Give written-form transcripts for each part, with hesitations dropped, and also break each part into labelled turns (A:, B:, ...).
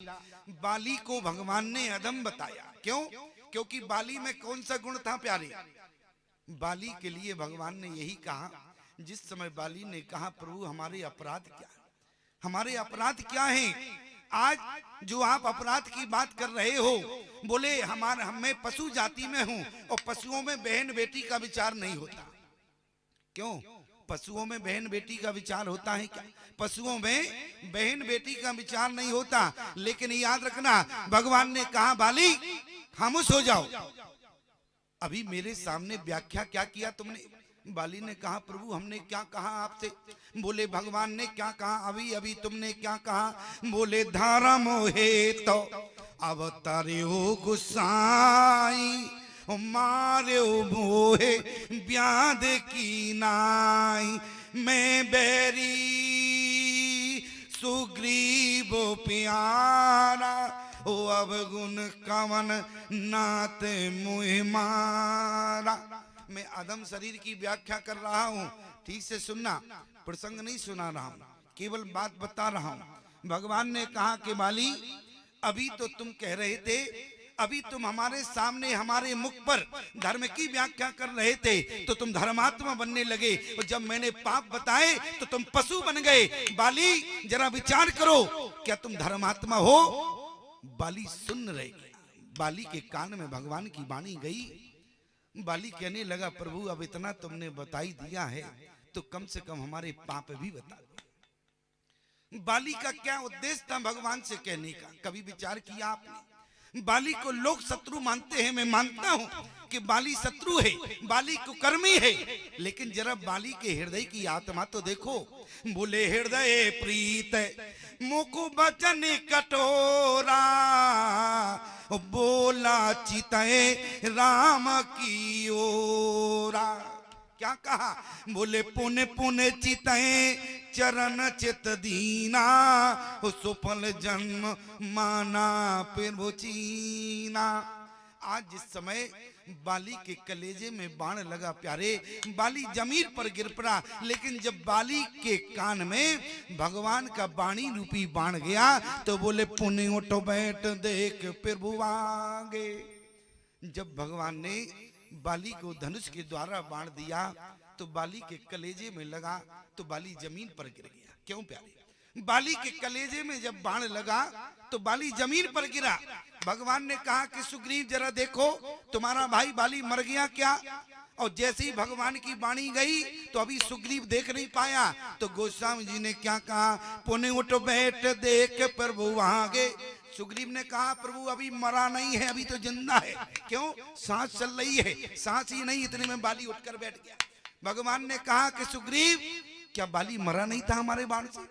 A: बाली को भगवान ने अधम बताया। क्यों? क्योंकि बाली में कौन सा गुण था प्यारे? बाली के लिए भगवान ने यही कहा, जिस समय बाली ने कहा प्रभु हमारे अपराध क्या है, हमारे अपराध क्या हैं? आज जो आप अपराध की बात कर रहे हो, बोले मैं पशु जाति में हूं और पशुओं में बहन बेटी का विचार नहीं होता। क्यों? पशुओं में बहन बेटी का विचार होता है क्या? पशुओं में बहन बेटी का विचार नहीं होता। लेकिन याद रखना, भगवान ने कहा बाली खामोश हो जाओ। अभी मेरे सामने व्याख्या क्या किया तुमने? बाली ने कहा प्रभु हमने क्या कहा आपसे? बोले भगवान ने क्या कहा? अभी अभी तुमने क्या कहा? बोले धारा मोहे तो अवतारे हो गुसाई, मारे मोहे ब्याद की नाई, मैं बैरी सुग्रीव प्यारा, ओ अवगुण कवन नाथ मुहि मारा। मैं अधम शरीर की व्याख्या कर रहा हूँ, ठीक से सुनना, प्रसंग नहीं सुना रहा हूँ, केवल बात बता रहा हूँ। भगवान ने कहा कि बाली अभी तो तुम कह रहे थे, अभी तुम हमारे सामने हमारे मुख पर धर्म की व्याख्या कर रहे थे तो तुम धर्मात्मा बनने लगे, और जब मैंने पाप बताए तो तुम पशु बन गए। बाली जरा विचार करो, क्या तुम धर्मात्मा हो? बाली सुन रहे। बाली के कान में भगवान की वाणी गई। बाली कहने लगा प्रभु अब इतना तुमने बताई दिया है तो कम से कम हमारे पाप भी बता दो। बाली का क्या उद्देश्य था भगवान से कहने का? कभी विचार किया आपने? बाली को लोग शत्रु मानते हैं, मैं मानता हूं कि बाली शत्रु है, बाली कुकर्मी है, लेकिन जरा बाली के हृदय की आत्मा तो देखो। बोले हृदय प्रीत मुख बचन कटोरा, बोला चितए राम की ओरा। क्या कहा? बोले पुन पुन चितए चरण चित दीना, सुफल जन्म माना प्रभु चीना। आज जिस समय बाली के कलेजे में बाण लगा प्यारे, बाली जमीन पर गिर पड़ा, लेकिन जब बाली के कान में भगवान का वाणी रूपी बाण गया तो बोले पुण्य उठो बैठ देख प्रभु आगे। जब भगवान ने बाली को धनुष के द्वारा बाण दिया तो बाली के कलेजे में लगा तो बाली जमीन पर गिर गया। क्यों प्यारे? बाली के कलेजे में जब बाण लगा तो बाली जमीन पर गिरा। भगवान ने कहा कि सुग्रीव जरा देखो तुम्हारा भाई बाली मर गया क्या? और जैसे ही भगवान की वाणी गई तो अभी सुग्रीव देख नहीं पाया, तो गोस्वामी जी ने क्या कहा? पुण्य उठ बैठ देख प्रभु आगे। सुग्रीव ने कहा प्रभु अभी मरा नहीं है, अभी तो जिंदा है। क्यों? सांस चल रही है, सांस ही नहीं, इतने में बाली उठकर बैठ गया। भगवान ने कहा कि सुग्रीव क्या बाली मरा नहीं था हमारे बाण से?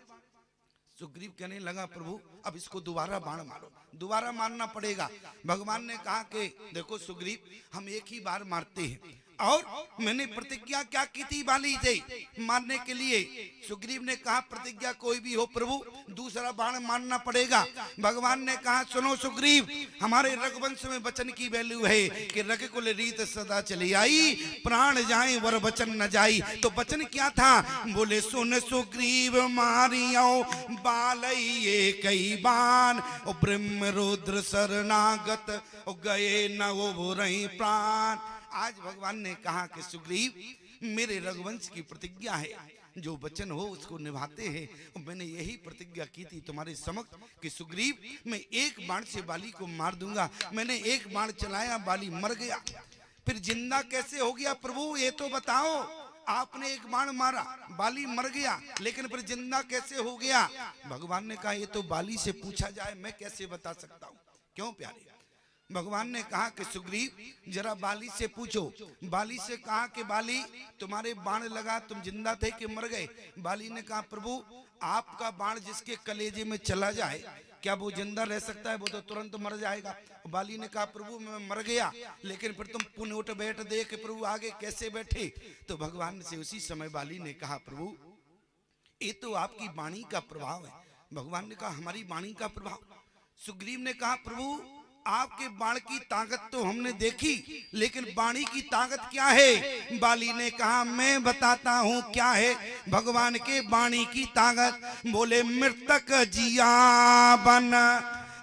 A: सुग्रीव कहने लगा प्रभु अब इसको दोबारा बाण मारो, दोबारा मारना पड़ेगा। भगवान ने कहा कि देखो सुग्रीव हम एक ही बार मारते हैं, और मैंने प्रतिज्ञा क्या की थी बाली से मारने के लिए? सुग्रीव ने कहा प्रतिज्ञा कोई भी हो प्रभु, दूसरा बाण मारना पड़ेगा। भगवान ने कहा सुनो सुग्रीव, हमारे रघुवंश में वचन की वैल्यू है कि रघुकुल रीत सदा चली आई, प्राण जाए वर वचन न जाई। तो वचन क्या था? बोले सुन सुग्रीव मारियो बालइये कई बाण, ब्रह्म रुद्र शरणागत गए न वो रही प्राण। आज भगवान ने कहा कि सुग्रीव मेरे रघुवंश की प्रतिज्ञा है, जो वचन हो उसको निभाते हैं, और मैंने यही प्रतिज्ञा की थी तुम्हारे समक्ष कि सुग्रीव मैं एक बाण से बाली को मार दूंगा। मैंने एक बाण चलाया, बाली मर गया, फिर जिंदा कैसे हो गया प्रभु ये तो बताओ। आपने एक बाण मारा, बाली मर गया, लेकिन फिर जिंदा कैसे हो गया? भगवान ने कहा ये तो बाली से पूछा जाए, मैं कैसे बता सकता हूँ। क्यों प्यारे? भगवान ने कहा कि सुग्रीव जरा बाली से पूछो। बाली से कहा कि बाली तुम्हारे बाण लगा, तुम जिंदा थे कि मर गए? बाली ने कहा प्रभु आपका बाण जिसके कलेजे में चला जाए क्या वो जिंदा रह सकता है? वो तो तुरंत मर जाएगा। बाली ने कहा प्रभु मैं मर गया, लेकिन फिर तुम पुण्य उठ बैठ देख प्रभु आगे कैसे बैठे? तो भगवान से उसी समय बाली ने कहा प्रभु ये तो आपकी वाणी का प्रभाव है। भगवान ने कहा हमारी वाणी का प्रभाव? सुग्रीव ने कहा प्रभु आपके बाण की ताकत तो हमने देखी, लेकिन वाणी की ताकत क्या है? बाली ने कहा मैं बताता हूँ क्या है भगवान के वाणी की ताकत। बोले मृतक जिया बन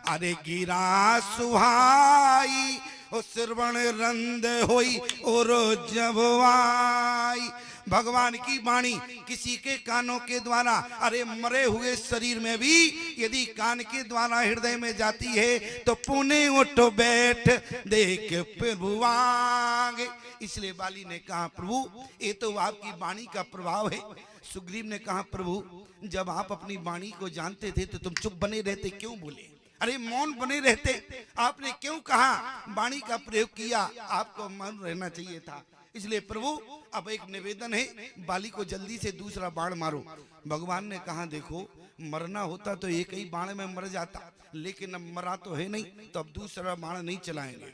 A: अरे गिरा सुहाई ओ श्रवण रंद होई और जबवाई। भगवान की वाणी किसी के कानों के द्वारा, अरे मरे हुए शरीर में भी यदि कान के द्वारा हृदय में जाती है तो पुणे उठो बैठ देख प्रभु आगे। इसलिए बाली ने कहा प्रभु ये तो आपकी वाणी का प्रभाव है। सुग्रीव ने कहा प्रभु जब आप अपनी वाणी को जानते थे तो तुम चुप बने रहते, क्यों बोले? अरे मौन बने रहते, आपने क्यों कहा? वाणी का प्रयोग किया, आपको मौन रहना चाहिए था। इसलिए प्रभु अब एक निवेदन है, बाली को जल्दी से दूसरा बाण मारो। भगवान ने कहा देखो मरना होता तो एक ही बाण में मर जाता, लेकिन अब मरा तो है नहीं, तो अब दूसरा बाण नहीं चलाएंगे।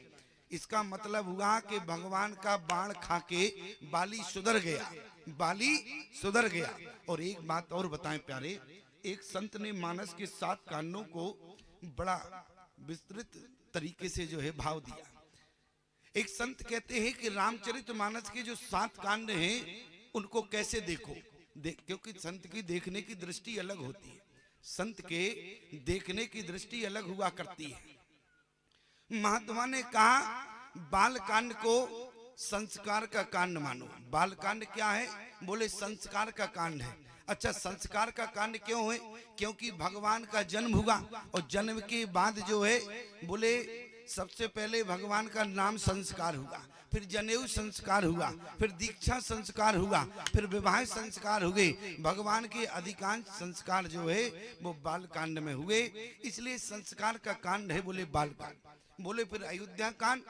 A: इसका मतलब हुआ कि भगवान का बाण खाके बाली सुधर गया, बाली सुधर गया। और एक बात और बताएं प्यारे, एक संत ने मानस के 7 कांडों को बड़ा विस्तृत तरीके से जो है भाव दिया। एक संत कहते हैं कि रामचरितमानस के जो 7 कांड हैं उनको कैसे देखो, क्योंकि संत की देखने की दृष्टि अलग होती है, संत के देखने की दृष्टि अलग हुआ करती है। महात्मा ने कहा बाल कांड को संस्कार का कांड मानो। बाल कांड क्या है? बोले संस्कार का कांड है। अच्छा संस्कार का कांड क्यों है? क्योंकि भगवान का जन्म हुआ और जन्म के बाद जो है बोले सबसे पहले भगवान का नाम संस्कार हुआ, फिर जनेऊ संस्कार हुआ, फिर दीक्षा संस्कार हुआ, फिर विवाह संस्कार हुए। भगवान के अधिकांश संस्कार जो है वो बाल कांड में हुए, इसलिए संस्कार का कांड है बोले बाल कांड। बोले फिर अयोध्या कांड,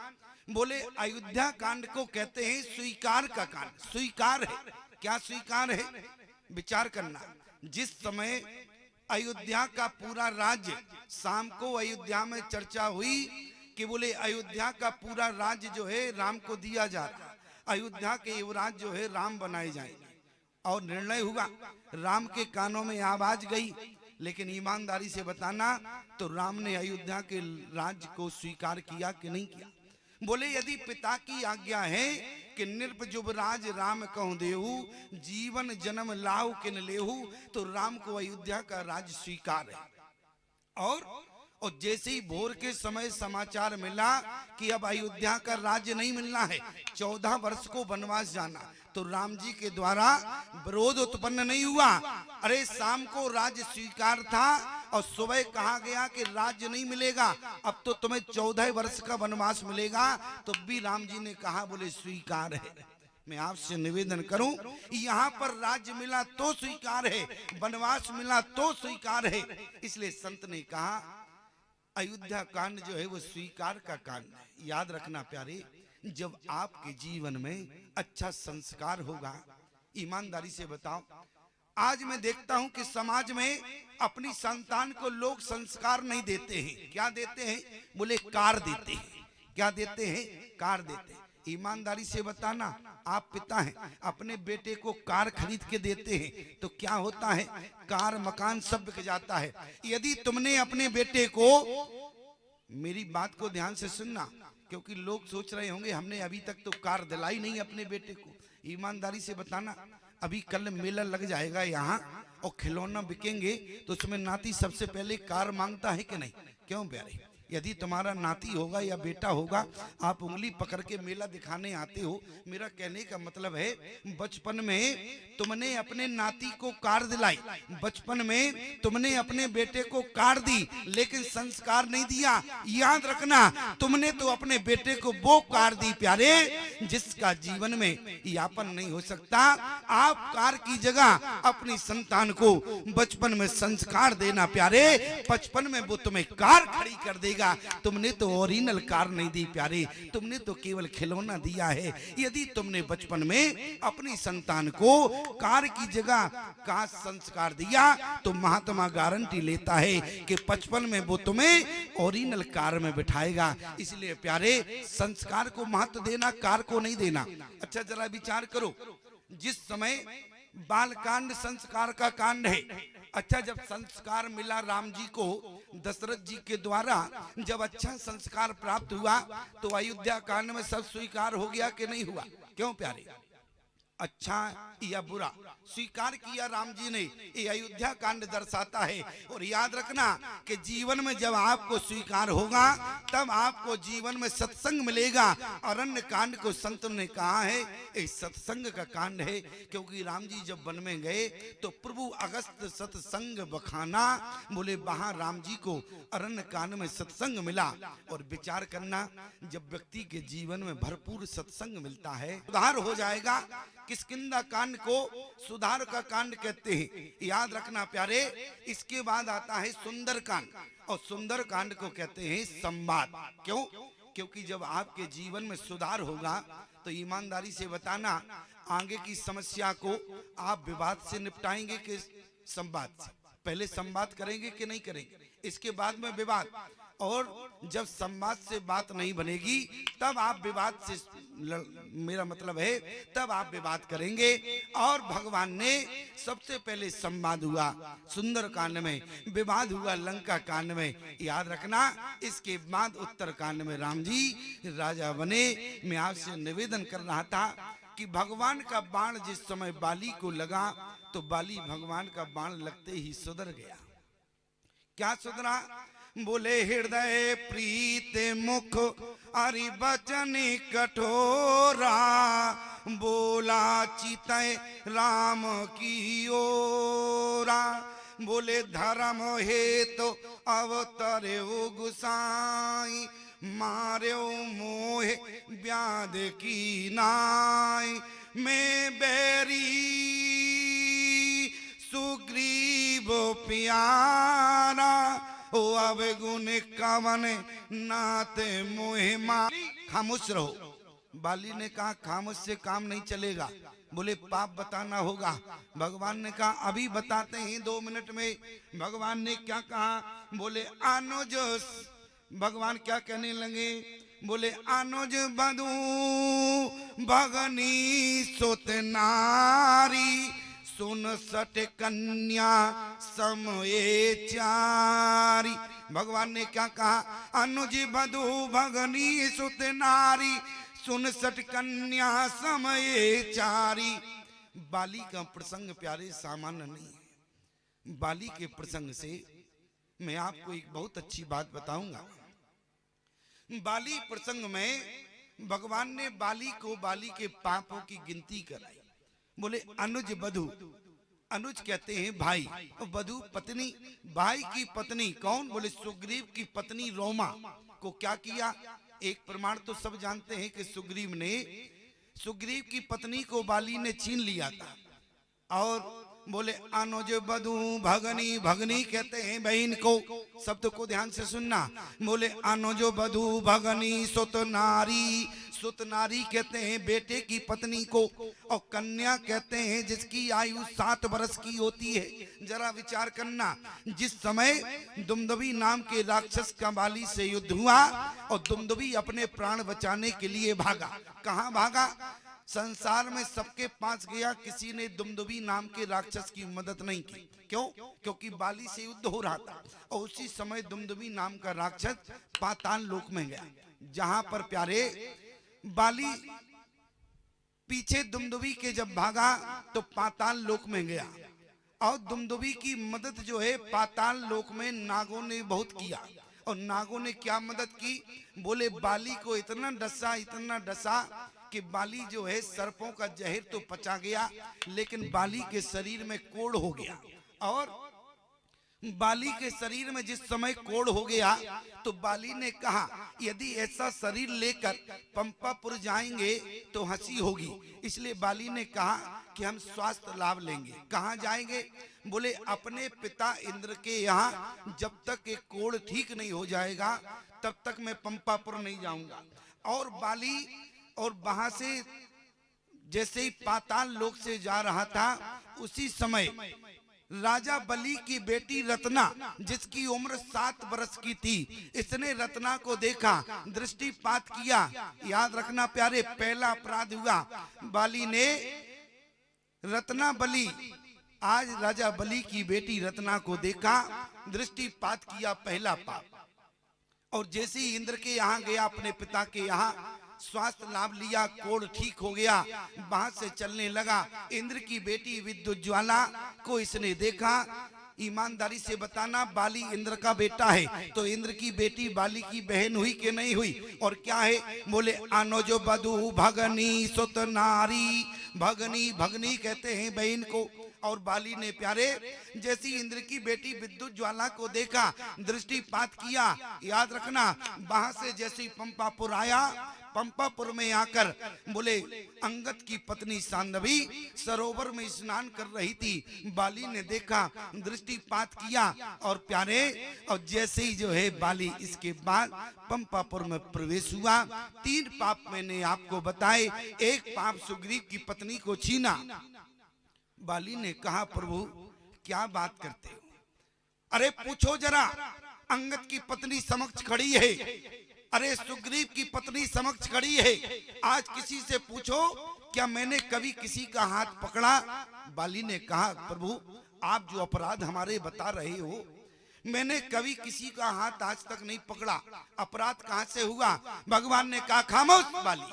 A: बोले अयोध्या कांड को कहते हैं स्वीकार का कांड। स्वीकार है, क्या स्वीकार है? विचार करना। जिस समय अयोध्या का पूरा राज्य, शाम को अयोध्या में चर्चा हुई कि बोले अयोध्या का पूरा राज्य जो है राम को दिया जाता, अयोध्या के युवराज जो है राम बनाए जाएंगे। और निर्णय हुआ, राम के कानों में आवाज गई, लेकिन ईमानदारी से बताना तो राम ने अयोध्या के राज्य को स्वीकार किया कि नहीं किया? बोले यदि पिता की आज्ञा है कि नृप जुबराज राम कहूं देहु, जीवन जन्म लाहु किन लेहु, तो राम को अयोध्या का राज्य स्वीकार है। और जैसे ही भोर के समय समाचार मिला कि अब अयोध्या का राज्य नहीं मिलना है, 14 वर्ष को वनवास जाना, तो राम जी के द्वारा विरोध उत्पन्न नहीं हुआ। अरे शाम को राज्य स्वीकार था और सुबह कहा गया कि राज्य नहीं मिलेगा, अब तो तुम्हें 14 वर्ष का वनवास मिलेगा, तो भी राम जी ने कहा बोले स्वीकार है। मैं आपसे निवेदन करूं, यहाँ पर राज्य मिला तो स्वीकार है, वनवास मिला तो स्वीकार है। इसलिए संत ने कहा अयोध्या कांड जो है वो स्वीकार का कांड है। याद रखना प्यारे, जब आपके जीवन में अच्छा संस्कार होगा, ईमानदारी से बताओ, आज मैं देखता हूं कि समाज में अपनी संतान को लोग संस्कार नहीं देते हैं। क्या देते हैं? बोले कार देते हैं। क्या देते हैं? कार देते हैं। ईमानदारी से बताना, आप पिता हैं, अपने बेटे को कार खरीद के देते हैं तो क्या होता है? कार मकान सब बिक जाता है। यदि तुमने अपने बेटे को, मेरी बात को ध्यान से सुनना, क्योंकि लोग सोच रहे होंगे हमने अभी तक तो कार दिलाई नहीं अपने बेटे को। ईमानदारी से बताना, अभी कल मेला लग जाएगा यहाँ और खिलौना बिकेंगे, तो उसमें नाती सबसे पहले कार मांगता है कि नहीं? क्यों प्यारे? यदि तुम्हारा नाती होगा या बेटा होगा, आप उंगली पकड़ के मेला दिखाने आते हो, मेरा कहने का मतलब है बचपन में तुमने अपने नाती को कार दिलाई, बचपन में तुमने अपने बेटे को कार दी, लेकिन संस्कार नहीं दिया। याद रखना, तुमने तो अपने बेटे को वो कार दी प्यारे जिसका जीवन में यापन नहीं हो सकता। आप कार की जगह अपनी संतान को बचपन में संस्कार देना प्यारे, बचपन में वो तुम्हें कार खड़ी कर देगा। तुमने तो ओरिजिनल कार नहीं दी प्यारे, तुमने तो केवल खिलौना दिया है। यदि तुमने बचपन में अपनी संतान को कार की जगह का संस्कार दिया तो महात्मा गारंटी लेता है कि बचपन में वो तुम्हें ओरिजिनल कार में बिठाएगा। इसलिए प्यारे संस्कार को महत्व देना, कार को नहीं देना। अच्छा जरा विचार करो, जिस समय बाल कांड संस्कार का कांड है, अच्छा जब संस्कार मिला राम जी को दशरथ जी के द्वारा, जब अच्छा संस्कार प्राप्त हुआ तो अयोध्या कांड में सब स्वीकार हो गया कि नहीं हुआ? क्यों प्यारे? अच्छा या बुरा स्वीकार किया राम जी ने। ये अयोध्या कांड दर्शाता है। और याद रखना कि जीवन में जब आपको स्वीकार होगा तब आपको जीवन में सत्संग मिलेगा। अरण्य कांड को संतों ने कहा है ये सत्संग का कांड है, क्योंकि राम जी जब वन में गए तो प्रभु अगस्त सत्संग बखाना, बोले वहां राम जी को अरण्य कांड में सत्संग मिला। और विचार करना, जब व्यक्ति के जीवन में भरपूर सत्संग मिलता है सुधार हो जाएगा। किष्किंधा कांड को सुधार का कांड कहते हैं, याद रखना प्यारे। इसके बाद आता है सुंदर कांड, और सुंदर कांड को कहते हैं संवाद। क्यों? क्योंकि जब आपके जीवन में सुधार होगा तो ईमानदारी से बताना, आगे की समस्या को आप विवाद से निपटाएंगे कि संवाद से? पहले संवाद करेंगे कि नहीं करेंगे, इसके बाद में विवाद। और जब संवाद से बात नहीं बनेगी तब आप विवाद से, मेरा मतलब है तब आप विवाद करेंगे। और भगवान ने सबसे पहले संवाद हुआ सुंदर कांड में, विवाद हुआ लंका कांड में। याद रखना, इसके बाद उत्तर कांड में राम जी राजा बने। मैं आपसे निवेदन कर रहा था कि भगवान का बाण जिस समय बाली को लगा तो बाली भगवान का बाण लगते ही सुधर गया। क्या सुधरा? बोले हृदय प्रीत मुख हरि बचन कठोरा, बोला चितय राम की ओरा। बोले धर्म हेतु अवतरे गुसाई, मार्यो मोहे व्याध की नाई। मैं बैरी सुग्रीव प्यारा, ओ अब गुण कवन नाते मोहे मार। खामोश रहो। बाली ने कहा खामोश से काम नहीं चलेगा, बोले पाप बताना होगा। भगवान ने कहा अभी बताते हैं 2 मिनट में। भगवान ने क्या कहा? बोले अनुज, भगवान क्या कहने लगे? बोले अनुज बधू भगनी सुत नारी, सुन सट कन्या समये चारी। भगवान ने क्या कहा? अनुज बधू भगनी सुत नारी, सुन सट कन्या समये चारी। बाली का प्रसंग प्यारे सामान्य नहीं है। बाली के प्रसंग से मैं आपको एक बहुत अच्छी बात बताऊंगा। बाली प्रसंग में भगवान ने बाली को बाली के पापों की गिनती कराई। बोले अनुज बधू, अनुज कहते हैं भाई, और बधू पत्नी। भाई की पत्नी कौन? बोले सुग्रीव की पत्नी रोमा को क्या किया? एक प्रमाण तो सब जानते हैं कि सुग्रीव की पत्नी को बाली ने छीन लिया था। और बोले अनुज बधू भगनी, भगनी कहते हैं बहन को। शब्द को ध्यान से सुनना। बोले अनुज बधू भगनी सुत नारी, सुत नारी कहते हैं बेटे की पत्नी को। और कन्या कहते हैं जिसकी आयु 7 वर्ष की होती है। जरा विचार करना, जिस समय दुमदुभी नाम के राक्षस का बाली से युद्ध हुआ और दुमदुभी अपने प्राण बचाने के लिए भागा। कहाँ भागा? संसार में सबके पास गया, किसी ने दुमदुभी नाम के राक्षस की मदद नहीं की। क्यों? क्योंकि बाली से युद्ध हो रहा था। और उसी समय दुमदुभी नाम का राक्षस पाताल लोक में गया, जहां पर प्यारे बाली पीछे दुमदुभी के जब भागा तो पाताल लोक में गया। और दुमदुभी की मदद जो है पाताल लोक में नागों ने बहुत किया। और नागों ने क्या मदद की? बोले बाली को इतना डसा कि बाली जो है सर्पों का जहर तो पचा गया, लेकिन बाली के शरीर में कोढ़ हो गया। और बाली के शरीर में जिस समय कोढ़ हो गया तो बाली ने कहा यदि ऐसा शरीर लेकर पंपापुर जाएंगे तो हंसी होगी। इसलिए बाली ने कहा कि हम स्वास्थ्य लाभ लेंगे। कहाँ जाएंगे? बोले अपने पिता इंद्र के यहाँ जब तक एक कोढ़ ठीक नहीं हो जाएगा तब तक मैं पंपापुर नहीं जाऊंगा। और बाली और वहां से जैसे ही पाताल लोक से जा रहा था उसी समय राजा बलि की बेटी रत्ना, जिसकी उम्र 7 वर्ष की थी, इसने रत्ना को देखा, दृष्टिपात किया। याद रखना प्यारे, पहला अपराध हुआ। बाली ने रत्ना बलि, आज राजा बलि की बेटी रत्ना को देखा, दृष्टिपात किया, पहला पाप। और जैसे ही इंद्र के यहाँ गया, अपने पिता के यहाँ, स्वास्थ्य लाभ लिया, कोढ़ ठीक हो गया, वहां से चलने लगा। इंद्र की बेटी विद्युत ज्वाला को इसने देखा। ईमानदारी से बताना, बाली इंद्र का बेटा है, तो इंद्र की बेटी बाली की बहन हुई कि नहीं हुई? और क्या है? बोले अनुज बधू भगनी सुत नारी। भगनी, भगनी कहते हैं बहन को। और बाली ने प्यारे जैसी इंद्र की बेटी विद्युत ज्वाला को देखा, दृष्टिपात किया। याद रखना, वहां से जैसे पंपापुर आया, पंपापुर में आकर बोले अंगद की पत्नी सांदवी सरोवर में स्नान कर रही थी। बाली ने देखा, दृष्टिपात किया और प्यारे, और जैसे ही जो है बाली इसके बाद पंपापुर में प्रवेश हुआ। 3 पाप मैंने आपको बताए। एक पाप सुग्रीव की पत्नी को छीना। बाली ने कहा, प्रभु क्या बात करते हो? अरे पूछो जरा, अंगद की पत्नी समक्ष खड़ी है, अरे सुग्रीव की पत्नी समक्ष खड़ी है, आज किसी से पूछो क्या मैंने कभी किसी का हाथ पकड़ा? बाली ने कहा, प्रभु आप जो अपराध हमारे बता रहे हो, मैंने कभी किसी का हाथ आज तक नहीं पकड़ा, अपराध कहां से हुआ? भगवान ने कहा, खामोश बाली,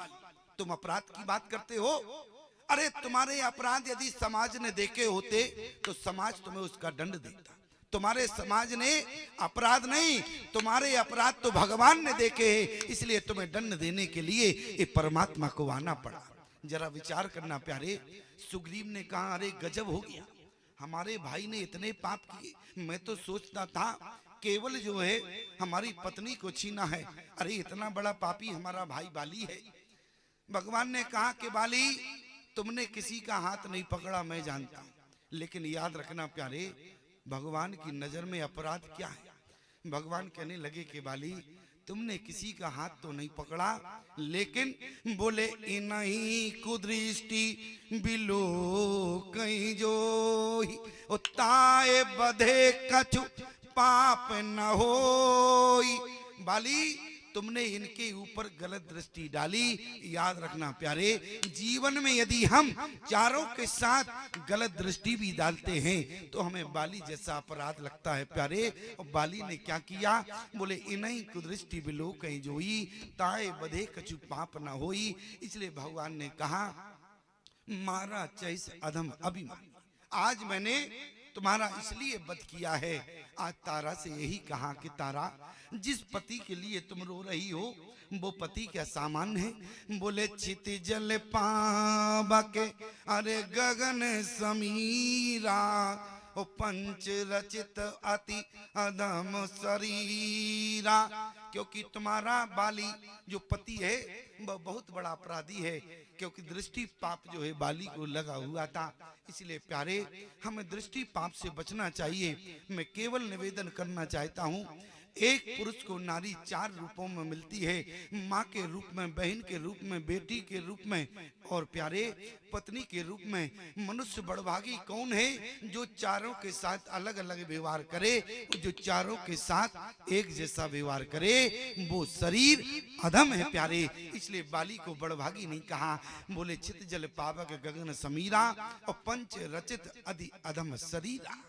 A: तुम अपराध की बात करते हो? अरे तुम्हारे अपराध यदि समाज ने देखे होते तो समाज तुम्हें उसका दंड देता। तुम्हारे समाज ने अपराध नहीं, तुम्हारे अपराध तो भगवान ने देखे हैं, इसलिए तुम्हें दंड देने के लिए ये परमात्मा को आना पड़ा। जरा विचार करना प्यारे। सुग्रीव ने कहा, अरे गजब हो गया, हमारे भाई ने इतने पाप किए। मैं तो सोचता था केवल जो है हमारी पत्नी को छीना है, अरे इतना बड़ा पापी हमारा भाई बाली है। भगवान ने कहा कि बाली तुमने किसी का हाथ नहीं पकड़ा, मैं जानता हूं, लेकिन याद रखना प्यारे, भगवान की नजर में अपराध क्या है? भगवान कहने लगे कि बाली तुमने किसी का हाथ तो नहीं पकड़ा, लेकिन बोले इन्हीं कुदृष्टि बिलो कहीं जो ताए बधे कछु पाप न होई। बाली तुमने इनके ऊपर गलत दृष्टि डाली। याद रखना प्यारे, जीवन में यदि हम चारों के साथ गलत दृष्टि भी डालते हैं तो हमें बाली जैसा अपराध लगता है प्यारे। और बाली ने क्या किया? बोले इन्हीं कुदृष्टि बिलो कहीं जोई ताए बधे कछु पाप न होई। इसलिए भगवान ने कहा, मारा चैस अधम अभिमान, आज मैंने तुम्हारा इसलिए वध किया है। आज तारा से यही कहा कि तारा, जिस पति के लिए तुम रो रही हो वो पति क्या सामान्य है? बोले छिति जल पावा के अरे गगन समीरा, ओ पंच रचित अति अधम शरीरा। क्योंकि तुम्हारा बाली जो पति है वह बहुत बड़ा अपराधी है, क्योंकि दृष्टि पाप जो है बाली को लगा हुआ था। इसलिए प्यारे हमें दृष्टि पाप से बचना चाहिए। मैं केवल निवेदन करना चाहता हूँ, एक पुरुष को नारी 4 रूपों में मिलती है, माँ के रूप में, बहन के रूप में, बेटी के रूप में और प्यारे पत्नी के रूप में। मनुष्य बड़भागी कौन है? जो चारों के साथ अलग अलग व्यवहार करे, जो चारों के साथ एक जैसा व्यवहार करे, वो शरीर अधम है प्यारे। इसलिए बाली को बड़भागी नहीं कहा। बोले चित जल पावक गगन समीरा और पंच रचित अधि अधम शरीरा।